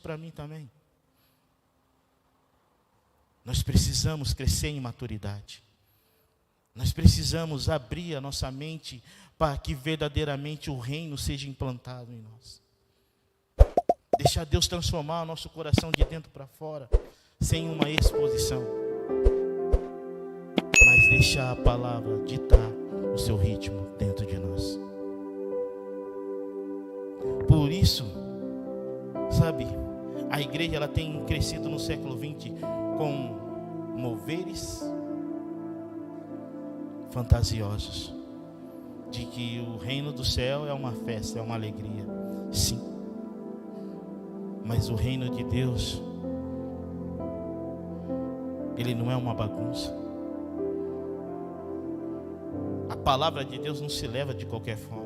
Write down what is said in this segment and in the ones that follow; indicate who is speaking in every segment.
Speaker 1: para mim também. Nós precisamos crescer em maturidade. Nós precisamos abrir a nossa mente para que verdadeiramente o reino seja implantado em nós. Deixar Deus transformar o nosso coração de dentro para fora, sem uma exposição. Mas deixar a palavra ditar o seu ritmo dentro de nós. Por isso, sabe, a igreja ela tem crescido no século XX com moveres fantasiosos, de que o reino do céu é uma festa, é uma alegria. Sim, mas o reino de Deus, ele não é uma bagunça. A palavra de Deus não se leva de qualquer forma.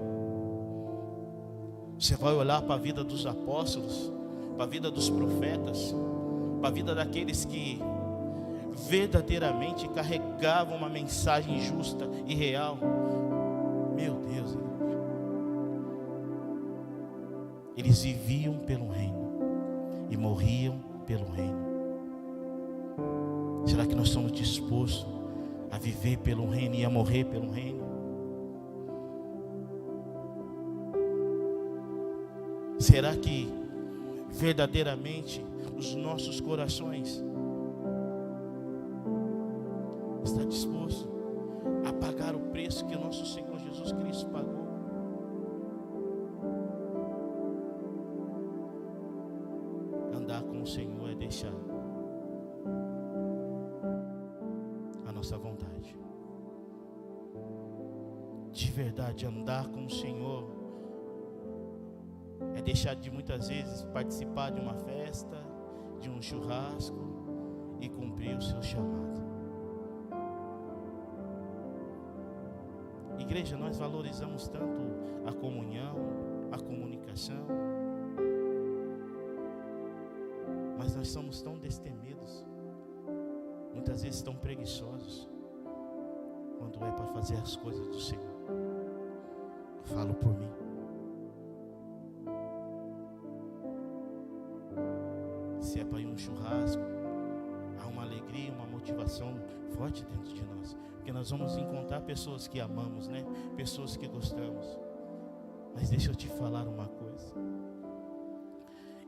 Speaker 1: Você vai olhar para a vida dos apóstolos, para a vida dos profetas, para a vida daqueles que verdadeiramente carregavam uma mensagem justa e real. Meu Deus, eles viviam pelo reino e morriam pelo reino. Será que nós estamos dispostos a viver pelo reino e a morrer pelo reino? Será que verdadeiramente os nossos corações está disposto a pagar o preço que o nosso Senhor Jesus Cristo pagou? Andar com o Senhor é deixar a nossa vontade. De verdade, andar com o Senhor é deixar de muitas vezes participar de uma festa, de um churrasco e cumprir o seu chamado. Igreja, nós valorizamos tanto a comunhão, a comunicação, mas nós somos tão destemidos, muitas vezes tão preguiçosos, quando é para fazer as coisas do Senhor. Falo por mim. Se é para ir um churrasco, há uma alegria, uma motivação forte dentro de nós, porque nós vamos encontrar pessoas que amamos, né? Pessoas que gostamos. Mas deixa eu te falar uma coisa: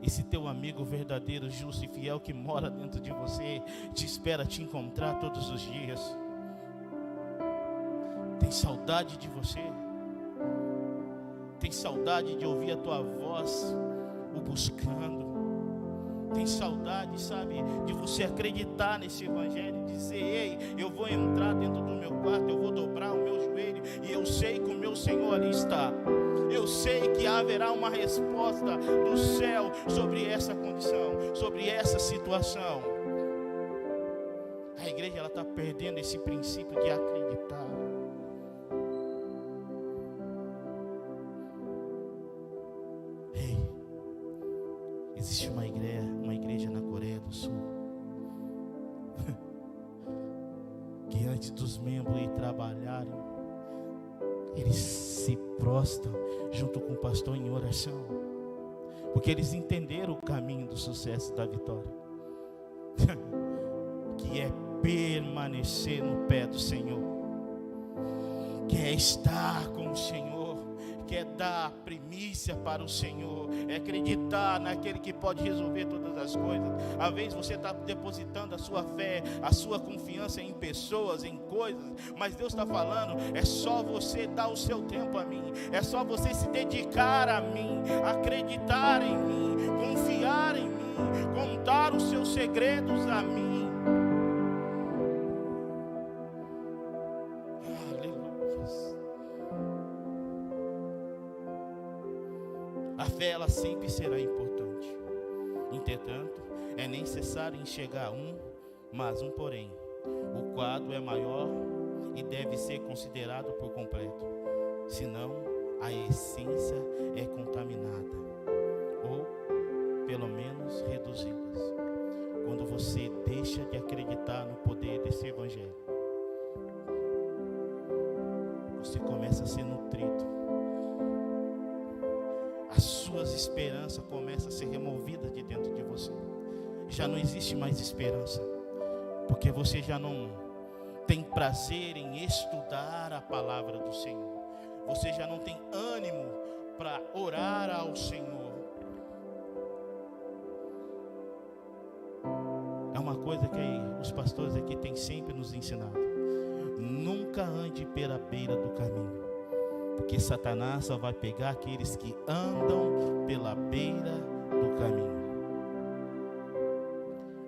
Speaker 1: esse teu amigo verdadeiro, justo e fiel que mora dentro de você, te espera te encontrar todos os dias. Tem saudade de você, tem saudade de ouvir a tua voz o buscando. Tem saudade, sabe, de você acreditar nesse evangelho, dizer: ei, eu vou entrar dentro do meu quarto, eu vou dobrar o meu joelho, e eu sei que o meu Senhor ali está. Eu sei que haverá uma resposta do céu sobre essa condição, sobre essa situação. A igreja ela está perdendo esse princípio de acreditar. Ei, existe uma igreja na Coreia do Sul que antes dos membros ir trabalharem, eles se prostram junto com o pastor em oração, porque eles entenderam o caminho do sucesso e da vitória, que é permanecer no pé do Senhor, que é estar com o Senhor, que é dar primícia para o Senhor, é acreditar naquele que pode resolver todas as coisas. Às vezes você está depositando a sua fé, a sua confiança em pessoas, em coisas, mas Deus está falando: é só você dar o seu tempo a mim, é só você se dedicar a mim, acreditar em mim, confiar em mim, contar os seus segredos a mim. A fé ela sempre será importante. Entretanto, é necessário enxergar mas um porém. O quadro é maior e deve ser considerado por completo. Senão, a essência é contaminada, ou pelo menos reduzida. Quando você deixa de acreditar no poder desse evangelho, você começa a ser nutrido. As suas esperanças começam a ser removidas de dentro de já não existe mais esperança, porque você já não tem prazer em estudar a palavra do Senhor, você já não tem ânimo para orar ao Senhor. É uma coisa que os pastores aqui têm sempre nos ensinado: nunca ande pela beira do caminho, porque Satanás só vai pegar aqueles que andam pela beira do caminho.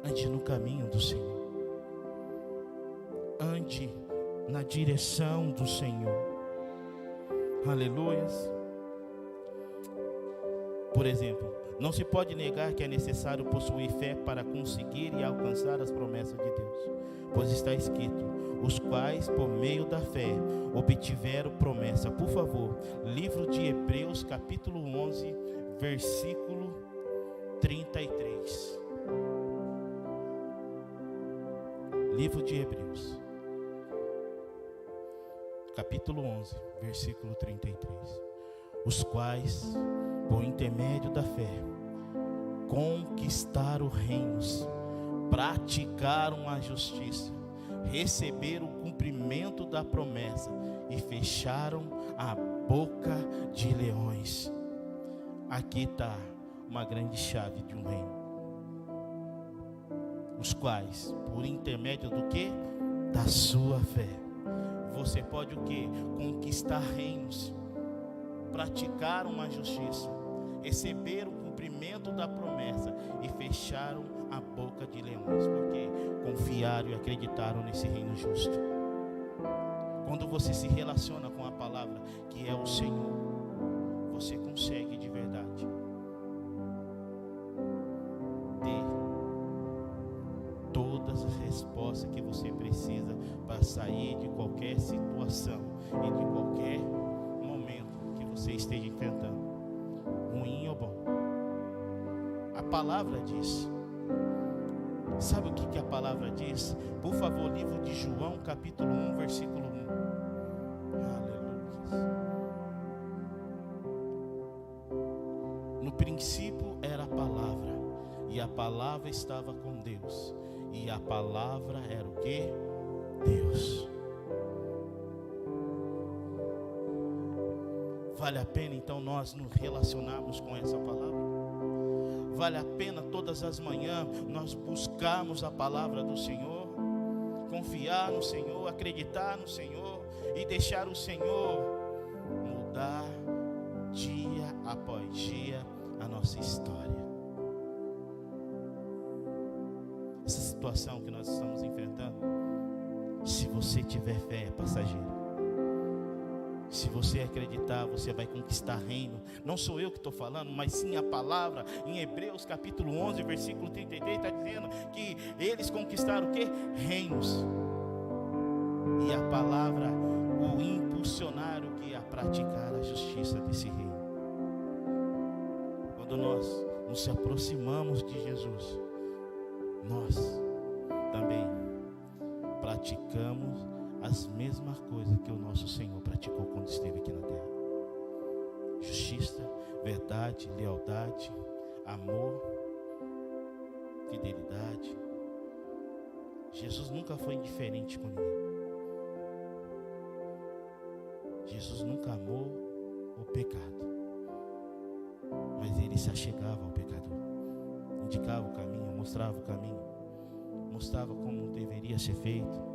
Speaker 1: Ande no caminho do Senhor, ande na direção do Senhor. Aleluias. Por exemplo, não se pode negar que é necessário possuir fé para conseguir e alcançar as promessas de Deus, pois está escrito: os quais por meio da fé obtiveram promessa. Por favor, livro de Hebreus capítulo 11, versículo 33. Livro de Hebreus, capítulo 11, versículo 33. Os quais, por intermédio da fé, conquistaram reinos, praticaram a justiça, receberam o cumprimento da promessa e fecharam a boca de leões. Aqui está uma grande chave de um reino. Os quais, por intermédio do que? Da sua fé, você pode o que? Conquistar reinos, praticaram a justiça, receberam o cumprimento da promessa e fecharam a boca de leões, porque confiaram e acreditaram nesse reino justo. Quando você se relaciona com a palavra que é o Senhor, você consegue de verdade ter todas as respostas que você precisa para sair de qualquer situação e de qualquer momento que você esteja enfrentando, ruim ou bom. A palavra diz. Sabe o que a palavra diz? Por favor, livro de João, capítulo 1, versículo 1. Aleluia. No princípio era a palavra, e a palavra estava com Deus, e a palavra era o que? Deus. Vale a pena então nós nos relacionarmos com essa palavra? Vale a pena todas as manhãs nós buscarmos a palavra do Senhor, confiar no Senhor, acreditar no Senhor e deixar o Senhor mudar dia após dia a nossa história. Essa situação que nós estamos enfrentando, se você tiver fé, é passageira. Se você acreditar, você vai conquistar reino. Não sou eu que estou falando, mas sim a palavra. Em Hebreus capítulo 11, versículo 33, está dizendo que eles conquistaram o quê? Reinos. E a palavra o impulsionaram que a praticar a justiça desse reino. Quando nós nos aproximamos de Jesus, nós também praticamos as mesmas coisas que o nosso Senhor praticou quando esteve aqui na terra: justiça, verdade, lealdade, amor, fidelidade. Jesus nunca foi indiferente com ninguém. Jesus nunca amou o pecado, mas ele se achegava ao pecador, indicava o caminho, mostrava o caminho, mostrava como deveria ser feito.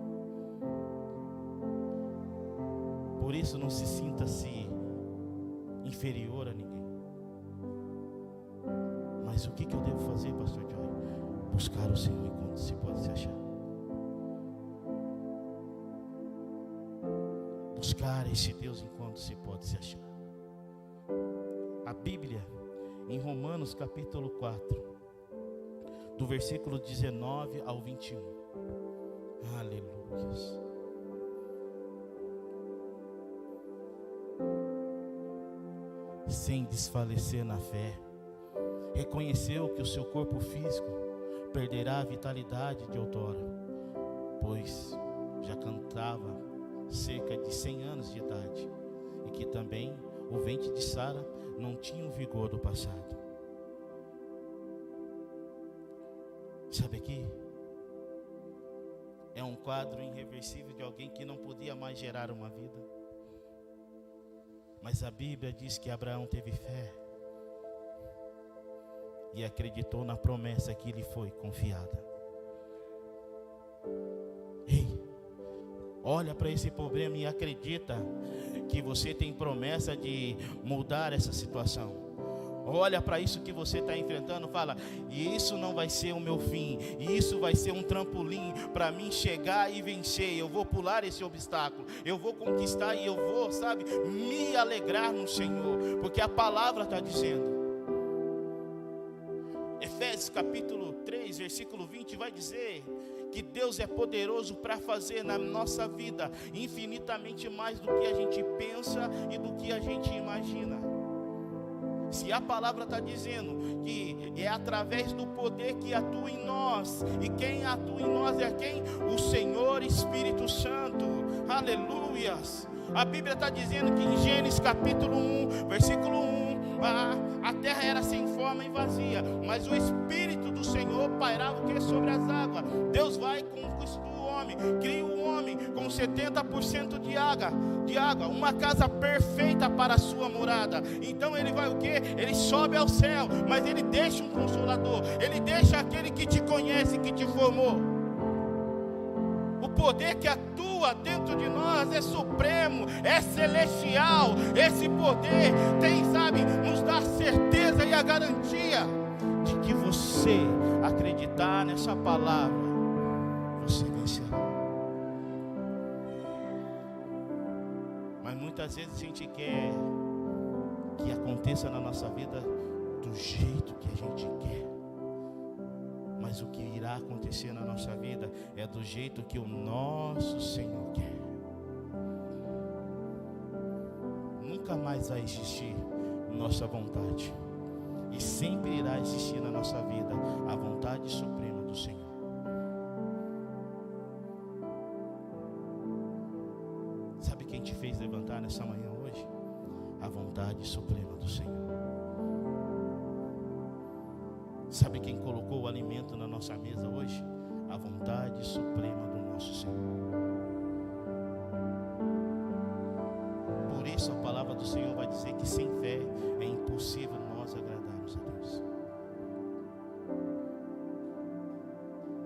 Speaker 1: Por isso não se sinta-se inferior a ninguém. Mas o que eu devo fazer, pastor Joy? Buscar o Senhor enquanto se pode se achar. Buscar esse Deus enquanto se pode se achar. A Bíblia, em Romanos capítulo 4, do versículo 19 ao 21. Aleluia. Sem desfalecer na fé, reconheceu que o seu corpo físico perderá a vitalidade de outrora, pois já cantava cerca de 100 anos de idade, e que também o ventre de Sara não tinha o vigor do passado. Sabe aqui? É um quadro irreversível de alguém que não podia mais gerar uma vida. Mas a Bíblia diz que Abraão teve fé e acreditou na promessa que lhe foi confiada. Ei, olha para esse problema e acredita que você tem promessa de mudar essa situação. Olha para isso que você está enfrentando, fala, e isso não vai ser o meu fim, e isso vai ser um trampolim para mim chegar e vencer. Eu vou pular esse obstáculo, eu vou conquistar e eu vou, sabe, me alegrar no Senhor, porque a palavra está dizendo. Efésios capítulo 3, versículo 20 vai dizer que Deus é poderoso para fazer na nossa vida infinitamente mais do que a gente pensa e do que a gente imagina. Se a palavra está dizendo que é através do poder que atua em nós, e quem atua em nós é quem? O Senhor Espírito Santo. Aleluias. A Bíblia está dizendo que em Gênesis capítulo 1, versículo 1, a terra era sem forma e vazia, mas o Espírito do Senhor pairava o que? Sobre as águas. Deus vai conquistar o homem, cria o homem com 70% de água, uma casa perfeita para a sua morada. Então ele vai o que? Ele sobe ao céu, mas ele deixa um consolador, ele deixa aquele que te conhece, que te formou. O poder que atua dentro de nós é supremo, é celestial. Esse poder tem, sabe, nos dá a certeza e a garantia de que você acreditar nessa palavra, você vencerá. Mas muitas vezes a gente quer que aconteça na nossa vida do jeito que a gente quer. Mas o que irá acontecer na nossa vida é do jeito que o nosso Senhor quer. Nunca mais vai existir nossa vontade, e sempre irá existir na nossa vida a vontade suprema do Senhor. Sabe quem te fez levantar nessa manhã hoje? A vontade suprema do Senhor. Sabe quem colocou o alimento na nossa mesa hoje? A vontade suprema do nosso Senhor. Por isso a palavra do Senhor vai dizer que sem fé é impossível nós agradarmos a Deus.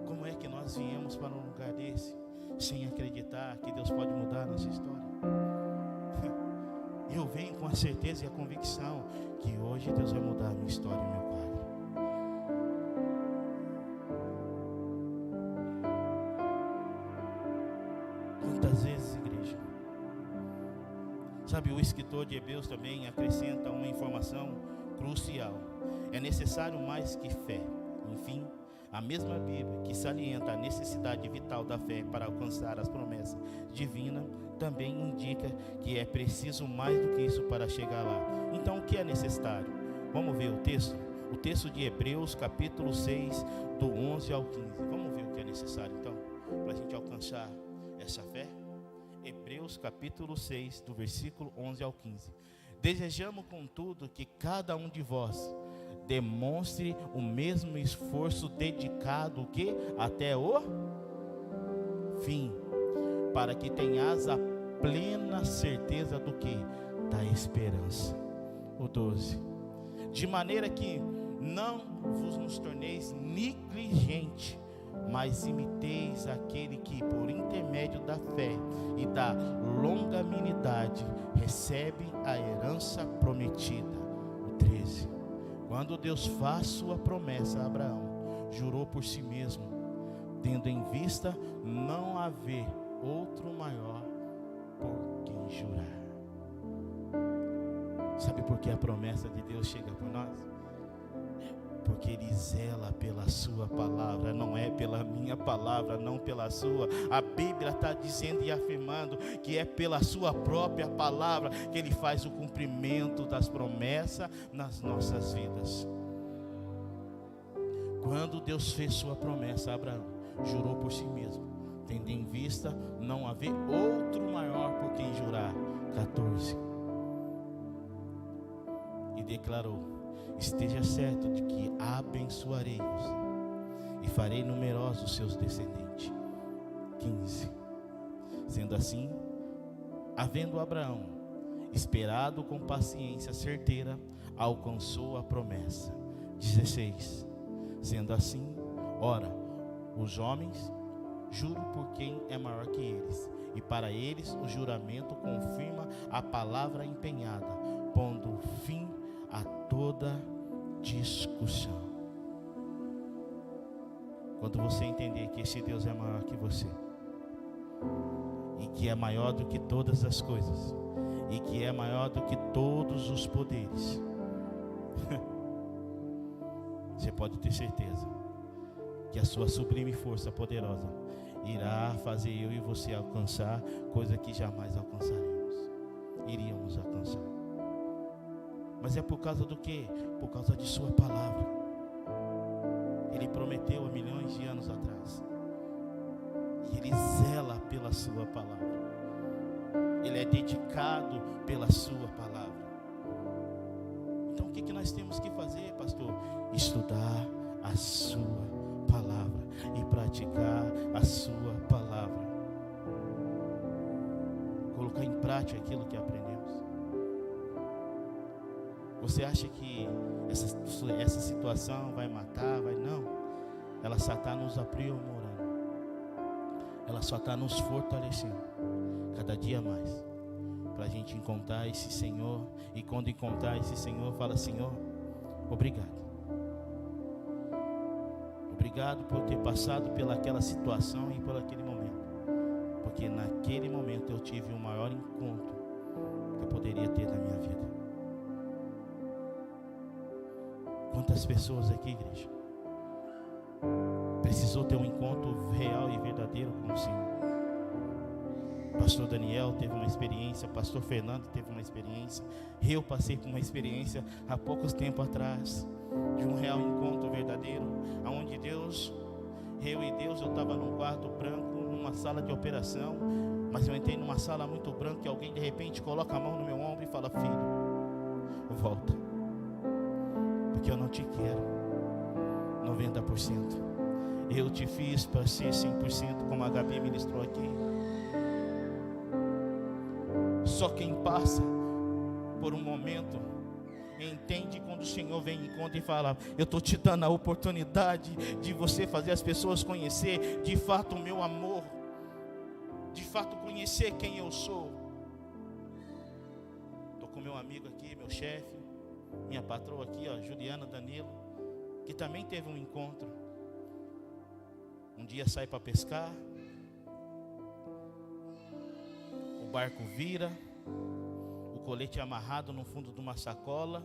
Speaker 1: Como é que nós viemos para um lugar desse sem acreditar que Deus pode mudar a nossa história? Eu venho com a certeza e a convicção que hoje Deus vai mudar a minha história e meu quadro. Quantas vezes, igreja? Sabe, o escritor de Hebreus também acrescenta uma informação crucial. É necessário mais que fé. Enfim, a mesma Bíblia que salienta a necessidade vital da fé para alcançar as promessas divinas, também indica que é preciso mais do que isso para chegar lá. Então, o que é necessário? Vamos ver o texto? O texto de Hebreus capítulo 6, do 11 ao 15. Vamos ver o que é necessário então, para a gente alcançar essa fé? Hebreus capítulo 6, do versículo 11 ao 15. Desejamos, contudo, que cada um de vós demonstre o mesmo esforço dedicado que até o fim, para que tenhas a plena certeza do que? Da esperança. O 12. De maneira que não vos nos torneis negligente, mas imiteis aquele que, por intermédio da fé e da longanimidade, recebe a herança prometida. O 13. Quando Deus faz sua promessa a Abraão, jurou por si mesmo, tendo em vista não haver outro maior por quem jurar. Sabe por que a promessa de Deus chega por nós? Porque Ele zela pela sua palavra, não é pela minha palavra, não pela sua. A Bíblia está dizendo e afirmando que é pela sua própria palavra que Ele faz o cumprimento das promessas nas nossas vidas. Quando Deus fez sua promessa a Abraão, jurou por si mesmo, tendo em vista não haver outro maior por quem jurar. 14. E declarou: esteja certo de que abençoarei-vos e farei numerosos os seus descendentes. 15. Sendo assim, havendo Abraão esperado com paciência certeira, alcançou a promessa. 16. Sendo assim, ora, os homens juram por quem é maior que eles, e para eles o juramento confirma a palavra empenhada, pondo fim a toda discussão. Quando você entender que esse Deus é maior que você, e que é maior do que todas as coisas, e que é maior do que todos os poderes, você pode ter certeza que a sua sublime força poderosa irá fazer eu e você alcançar coisa que jamais iríamos alcançar. Mas é por causa do quê? Por causa de sua palavra. Ele prometeu há milhões de anos atrás, e Ele zela pela sua palavra. Ele é dedicado pela sua palavra. Então o que nós temos que fazer, pastor? Estudar a sua palavra e praticar a sua palavra. Colocar em prática aquilo que aprendemos. Você acha que essa situação vai matar? Não. Ela só está nos aprimorando. Ela só está nos fortalecendo cada dia mais, para a gente encontrar esse Senhor. E quando encontrar esse Senhor, fala: Senhor, obrigado. Obrigado por ter passado pelaquela situação e por aquele momento, porque naquele momento eu tive o maior encontro que eu poderia ter na minha vida. Quantas pessoas aqui, igreja, precisou ter um encontro real e verdadeiro com o Senhor? Pastor Daniel teve uma experiência, Pastor Fernando teve uma experiência, eu passei por uma experiência há poucos tempos atrás, de um real encontro verdadeiro, aonde Deus, eu estava num quarto branco, numa sala de operação, mas eu entrei numa sala muito branca e alguém de repente coloca a mão no meu ombro e fala: filho, volta, porque eu não te quero 90%, eu te fiz para ser 100%, como a Gabi ministrou aqui. Só quem passa por um momento entende quando o Senhor vem em conta e fala: eu estou te dando a oportunidade de você fazer as pessoas conhecer de fato o meu amor, de fato conhecer quem eu sou. Estou com meu amigo aqui, meu chefe, minha patroa aqui, Juliana Danilo, que também teve um encontro. Um dia sai para pescar, o barco vira, o colete é amarrado no fundo de uma sacola,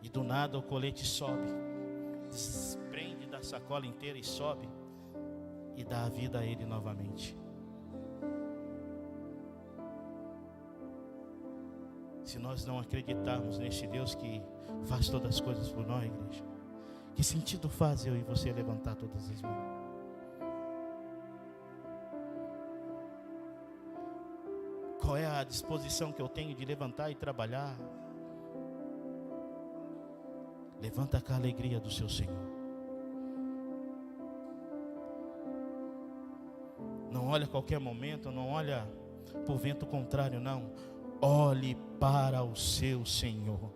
Speaker 1: e do nada o colete sobe, desprende da sacola inteira e sobe, e dá a vida a ele novamente. Se nós não acreditarmos nesse Deus que faz todas as coisas por nós, igreja, que sentido faz eu e você levantar todas as mãos? Qual é a disposição que eu tenho de levantar e trabalhar? Levanta com a alegria do seu Senhor. Não olha a qualquer momento, não olha para o vento contrário, não. Olhe para o seu Senhor.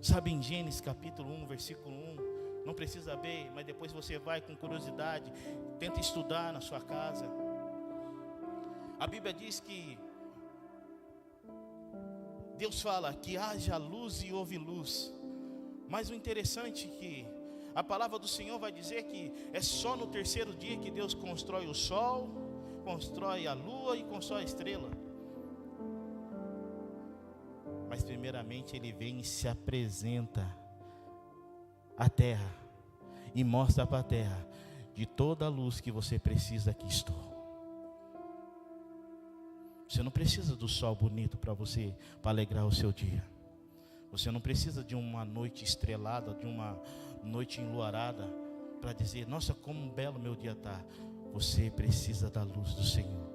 Speaker 1: Sabe, em Gênesis capítulo 1, versículo 1, não precisa ver, mas depois você vai com curiosidade, tenta estudar na sua casa. A Bíblia diz que Deus fala que haja luz e houve luz. Mas o interessante é que a palavra do Senhor vai dizer que é só no terceiro dia que Deus constrói o sol, constrói a lua e constrói a estrela. Mas primeiramente Ele vem e se apresenta à terra e mostra para a terra: de toda a luz que você precisa, aqui estou. Você não precisa do sol bonito para alegrar o seu dia. Você não precisa de uma noite estrelada, de uma noite enluarada para dizer: nossa, como um belo meu dia está. Você precisa da luz do Senhor,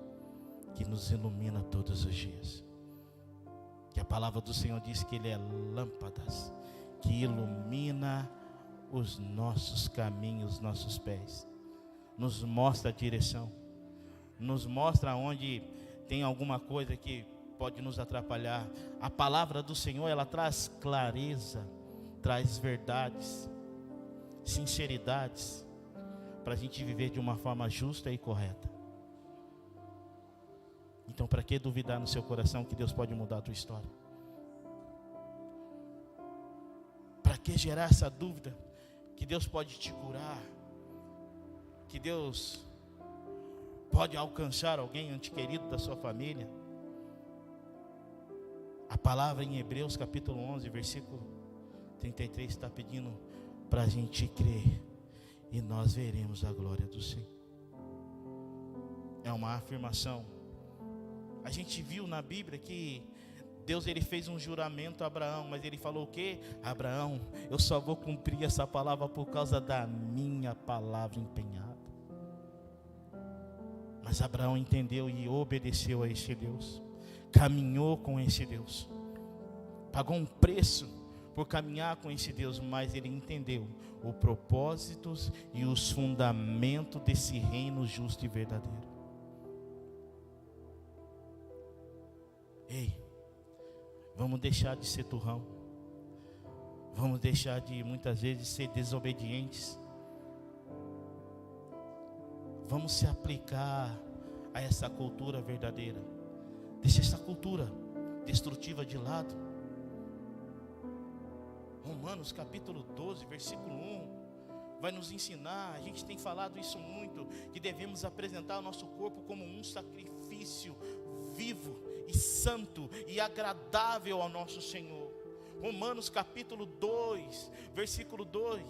Speaker 1: que nos ilumina todos os dias. Que a palavra do Senhor diz que Ele é lâmpadas que ilumina os nossos caminhos, nossos pés. Nos mostra a direção. Nos mostra onde tem alguma coisa que pode nos atrapalhar. A palavra do Senhor, ela traz clareza, traz verdades, sinceridades, para a gente viver de uma forma justa e correta. Então, para que duvidar no seu coração que Deus pode mudar a tua história? Para que gerar essa dúvida que Deus pode te curar? Que Deus pode alcançar alguém ente querido da sua família? A palavra em Hebreus capítulo 11, versículo 33 está pedindo para a gente crer e nós veremos a glória do Senhor. É uma afirmação. A gente viu na Bíblia que Deus, ele fez um juramento a Abraão, mas ele falou o quê? Abraão, eu só vou cumprir essa palavra por causa da minha palavra empenhada. Mas Abraão entendeu e obedeceu a esse Deus, caminhou com esse Deus, pagou um preço por caminhar com esse Deus, mas ele entendeu os propósitos e os fundamentos desse reino justo e verdadeiro. Ei, vamos deixar de ser turrão, vamos deixar de muitas vezes ser desobedientes, vamos se aplicar a essa cultura verdadeira, deixa essa cultura destrutiva de lado. Romanos capítulo 12, versículo 1, vai nos ensinar, a gente tem falado isso muito, que devemos apresentar o nosso corpo como um sacrifício vivo e santo e agradável ao nosso Senhor. Romanos capítulo 2, versículo 2,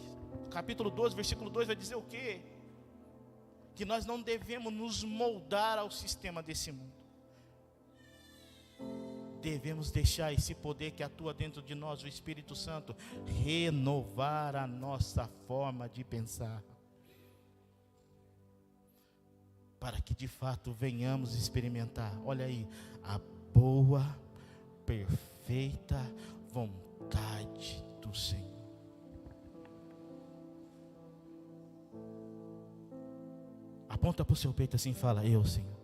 Speaker 1: capítulo 12, versículo 2 vai dizer o quê? Que nós não devemos nos moldar ao sistema desse mundo. Devemos deixar esse poder que atua dentro de nós, o Espírito Santo, renovar a nossa forma de pensar, para que de fato venhamos experimentar, olha aí, a boa, perfeita vontade do Senhor. Aponta para o seu peito assim e fala: eu, Senhor,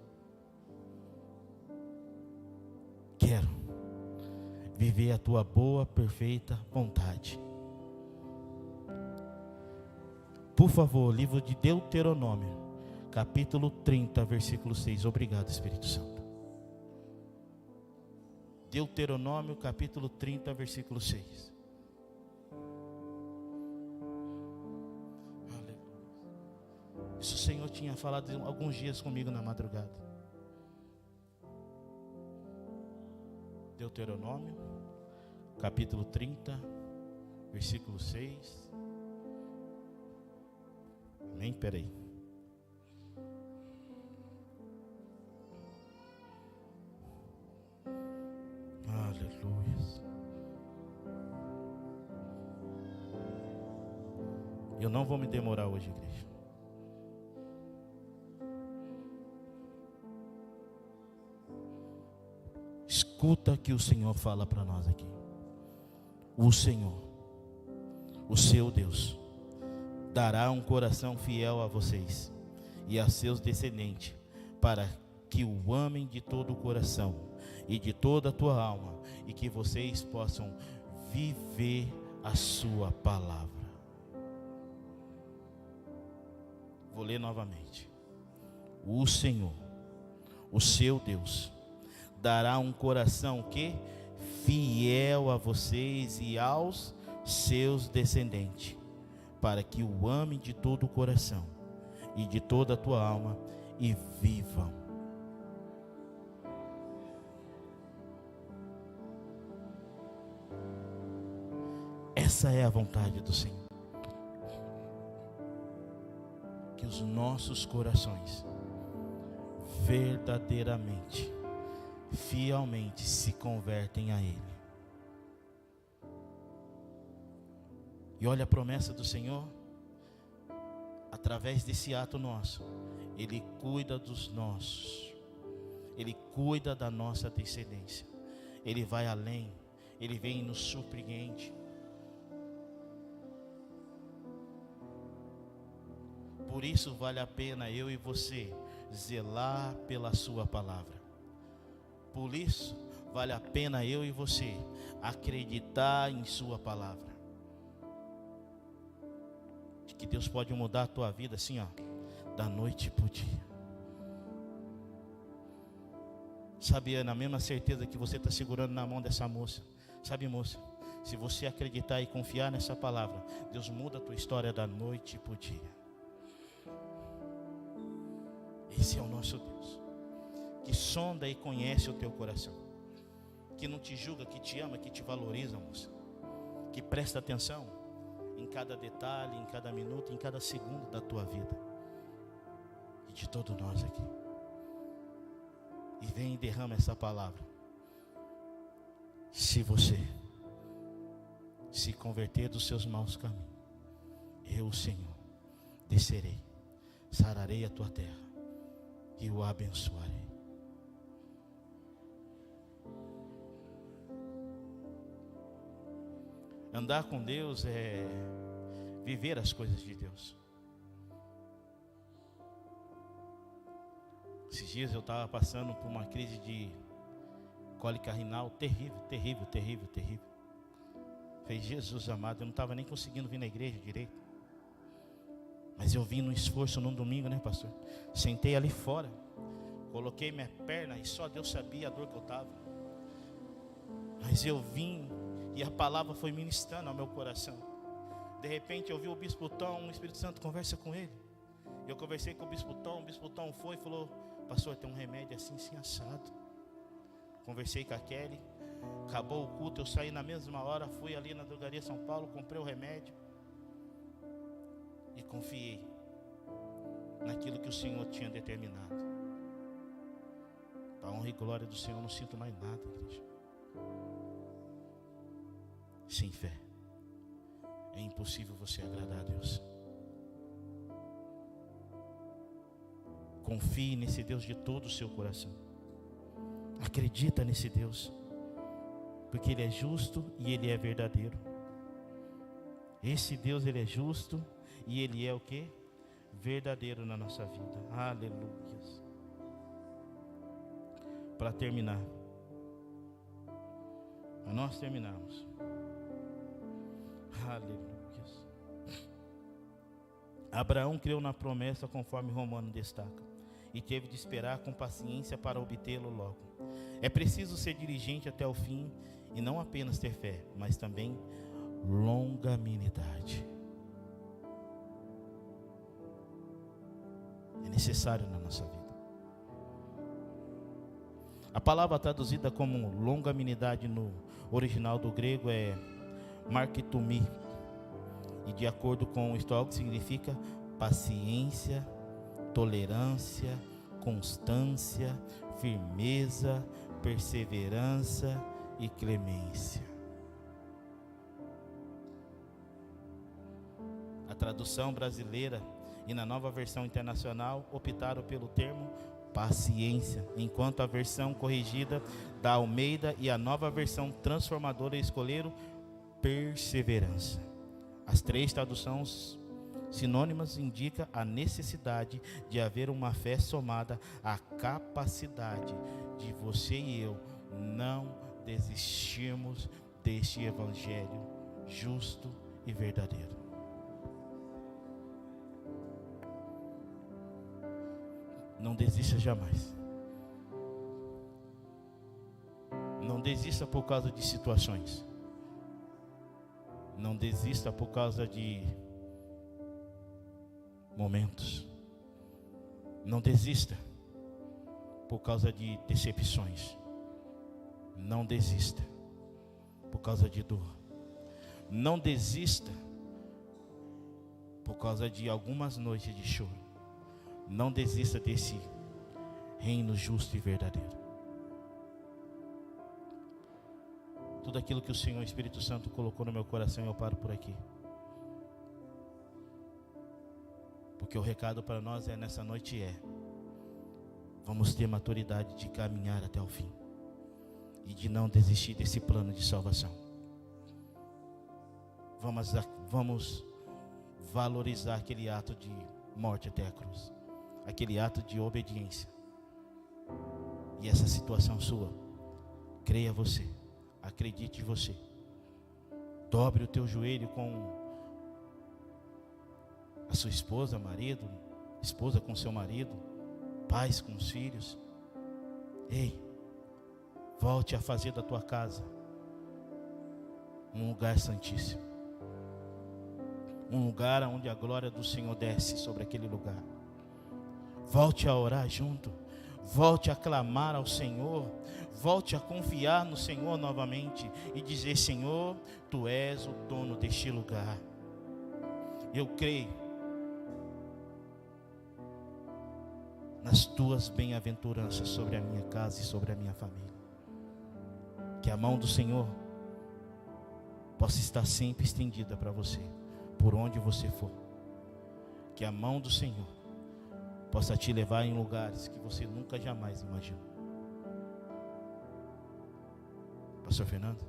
Speaker 1: quero viver a tua boa, perfeita vontade. Por favor, livro de Deuteronômio, capítulo 30, versículo 6. Obrigado, Espírito Santo. Deuteronômio, capítulo 30, versículo 6. Aleluia. Isso o Senhor tinha falado alguns dias comigo na madrugada. Deuteronômio, capítulo 30, versículo 6. Amém? Peraí. Aleluia. Eu não vou me demorar hoje, igreja. Escuta que o Senhor fala para nós aqui. O Senhor, o seu Deus, dará um coração fiel a vocês e a seus descendentes, para que o amem de todo o coração e de toda a tua alma, e que vocês possam viver a sua palavra. Vou ler novamente. O Senhor, o seu Deus, dará um coração que fiel a vocês e aos seus descendentes, para que o amem de todo o coração e de toda a tua alma e vivam. Essa é a vontade do Senhor. Que os nossos corações verdadeiramente, fielmente se convertem a Ele. E olha a promessa do Senhor, através desse ato nosso, Ele cuida dos nossos, Ele cuida da nossa descendência, Ele vai além, Ele vem e nos surpreende. Por isso vale a pena eu e você zelar pela sua palavra. Por isso vale a pena eu e você acreditar em sua palavra. De que Deus pode mudar a tua vida assim, ó, da noite para o dia. Sabe, na mesma certeza que você está segurando na mão dessa moça. Sabe, moça, se você acreditar e confiar nessa palavra, Deus muda a tua história da noite para o dia. Esse é o nosso Deus, que sonda e conhece o teu coração, que não te julga, que te ama, que te valoriza, moça, que presta atenção em cada detalhe, em cada minuto, em cada segundo da tua vida, e de todos nós aqui. E vem e derrama essa palavra. Se você se converter dos seus maus caminhos, eu, o Senhor, descerei, sararei a tua terra e o abençoarei. Andar com Deus é viver as coisas de Deus. Esses dias eu estava passando por uma crise de cólica renal terrível. Falei, Jesus amado, eu não estava nem conseguindo vir na igreja direito. Mas eu vim no esforço num domingo, né, pastor? Sentei ali fora, coloquei minha perna e só Deus sabia a dor que eu estava. Mas eu vim e a palavra foi ministrando ao meu coração. De repente eu vi o Bispo Tom, o Espírito Santo conversa com ele. Eu conversei com o Bispo Tom foi e falou, pastor, tem um remédio assim assado. Conversei com a Kelly, acabou o culto, eu saí na mesma hora, fui ali na drogaria São Paulo, comprei o remédio e confiei naquilo que o Senhor tinha determinado. Para a honra e glória do Senhor, não sinto mais nada, igreja. Sem fé é impossível você agradar a Deus. Confie nesse Deus de todo o seu coração. Acredita nesse Deus, porque Ele é justo e Ele é verdadeiro. Esse Deus, Ele é justo e Ele é o que? Verdadeiro na nossa vida. Aleluia. Para terminar, para nós terminarmos. Aleluia. Abraão creu na promessa conforme Romano destaca, e teve de esperar com paciência para obtê-lo logo. É preciso ser diligente até o fim e não apenas ter fé, mas também longanimidade. É necessário na nossa vida. A palavra traduzida como longanimidade no original do grego é marketumi, e de acordo com o histórico significa paciência, tolerância, constância, firmeza, perseverança e clemência. A tradução brasileira e na nova versão internacional optaram pelo termo paciência, enquanto a versão corrigida da Almeida e a nova versão transformadora escolheram perseverança. As três traduções sinônimas indicam a necessidade de haver uma fé somada à capacidade de você e eu não desistirmos deste evangelho justo e verdadeiro. Não desista jamais. Não desista por causa de situações. Não desista por causa de momentos. Não desista por causa de decepções. Não desista por causa de dor. Não desista por causa de algumas noites de choro. Não desista desse reino justo e verdadeiro. Tudo aquilo que o Senhor Espírito Santo colocou no meu coração, eu paro por aqui. Porque o recado para nós nessa noite vamos ter maturidade de caminhar até o fim e de não desistir desse plano de salvação. Vamos valorizar aquele ato de morte até a cruz. Aquele ato de obediência. E essa situação sua, creia você, acredite você. Dobre o teu joelho com a sua esposa, marido, esposa com seu marido, pais com os filhos. Ei, volte a fazer da tua casa um lugar santíssimo, um lugar onde a glória do Senhor desce sobre aquele lugar. Volte a orar junto, volte a clamar ao Senhor, volte a confiar no Senhor novamente e dizer: Senhor, Tu és o dono deste lugar. Eu creio nas Tuas bem-aventuranças sobre a minha casa e sobre a minha família. Que a mão do Senhor possa estar sempre estendida para você, por onde você for. Que a mão do Senhor possa te levar em lugares que você nunca jamais imaginou. Pastor Fernando,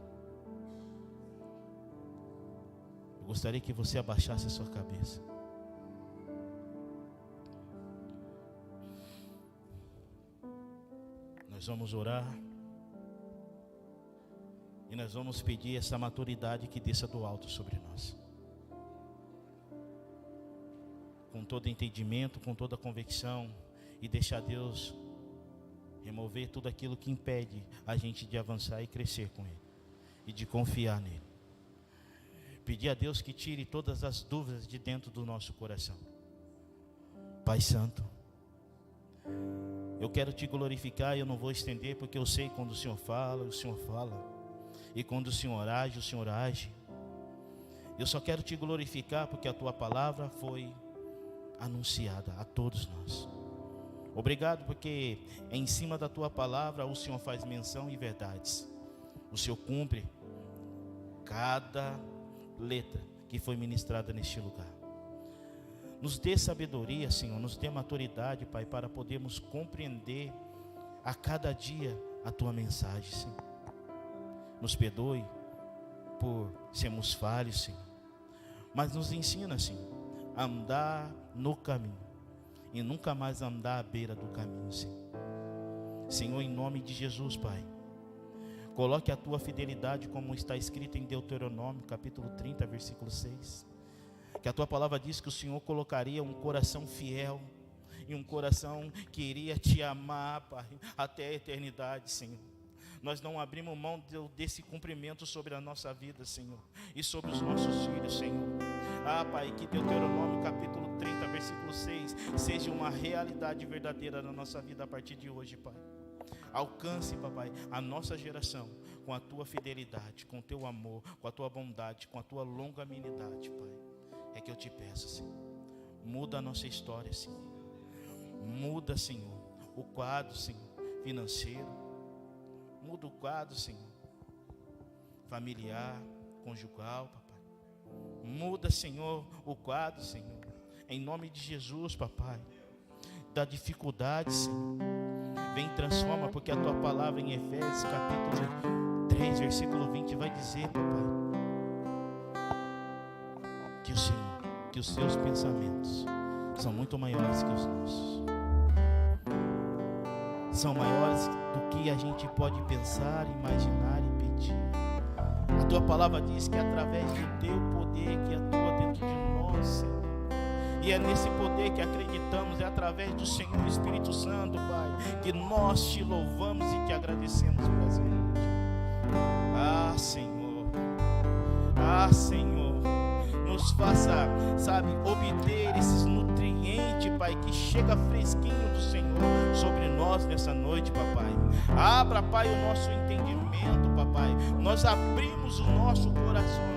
Speaker 1: eu gostaria que você abaixasse a sua cabeça. Nós vamos orar e nós vamos pedir essa maturidade que desça do alto sobre nós, com todo entendimento, com toda convicção, e deixar Deus remover tudo aquilo que impede a gente de avançar e crescer com Ele, e de confiar nele. Pedir a Deus que tire todas as dúvidas de dentro do nosso coração. Pai Santo, eu quero Te glorificar, e eu não vou estender, porque eu sei quando o Senhor fala, o Senhor fala, e quando o Senhor age, o Senhor age. Eu só quero Te glorificar, porque a Tua palavra foi anunciada a todos nós. Obrigado, porque em cima da Tua palavra o Senhor faz menção e verdades. O Senhor cumpre cada letra que foi ministrada neste lugar. Nos dê sabedoria, Senhor, nos dê maturidade, Pai, para podermos compreender a cada dia a Tua mensagem, Senhor. Nos perdoe por sermos falhos, Senhor, mas nos ensina, Senhor, a andar no caminho e nunca mais andar à beira do caminho, Senhor. Senhor, em nome de Jesus, Pai, coloque a Tua fidelidade como está escrito em Deuteronômio, capítulo 30, versículo 6. Que a Tua palavra diz que o Senhor colocaria um coração fiel e um coração que iria Te amar, Pai, até a eternidade, Senhor. Nós não abrimos mão desse cumprimento sobre a nossa vida, Senhor, e sobre os nossos filhos, Senhor. Pai, que Deuteronômio capítulo 30, versículo 6 seja uma realidade verdadeira na nossa vida a partir de hoje, Pai. Alcance, Papai, a nossa geração com a Tua fidelidade, com o Teu amor, com a Tua bondade, com a Tua longanimidade, Pai. É que eu Te peço, Senhor. Muda a nossa história, Senhor. Muda, Senhor, o quadro, Senhor, financeiro. Muda o quadro, Senhor, familiar, conjugal, Papai. Muda, Senhor, o quadro, Senhor, em nome de Jesus, Papai. Da dificuldade, Senhor, vem e transforma, porque a Tua palavra em Efésios capítulo 3, versículo 20 vai dizer, Papai, que o Senhor, que os Seus pensamentos são muito maiores que os nossos. São maiores do que a gente pode pensar, imaginar e pedir. A Tua palavra diz que é através do Teu poder que atua dentro de nós, Senhor. E é nesse poder que acreditamos, é através do Senhor Espírito Santo, Pai, que nós Te louvamos e Te agradecemos por essa noite. Senhor, Senhor, nos faça, obter esses nutrientes, Pai, que chega fresquinho do Senhor sobre nós nessa noite, Papai. Abra, Pai, o nosso entendimento, Papai. Nós abrimos o nosso coração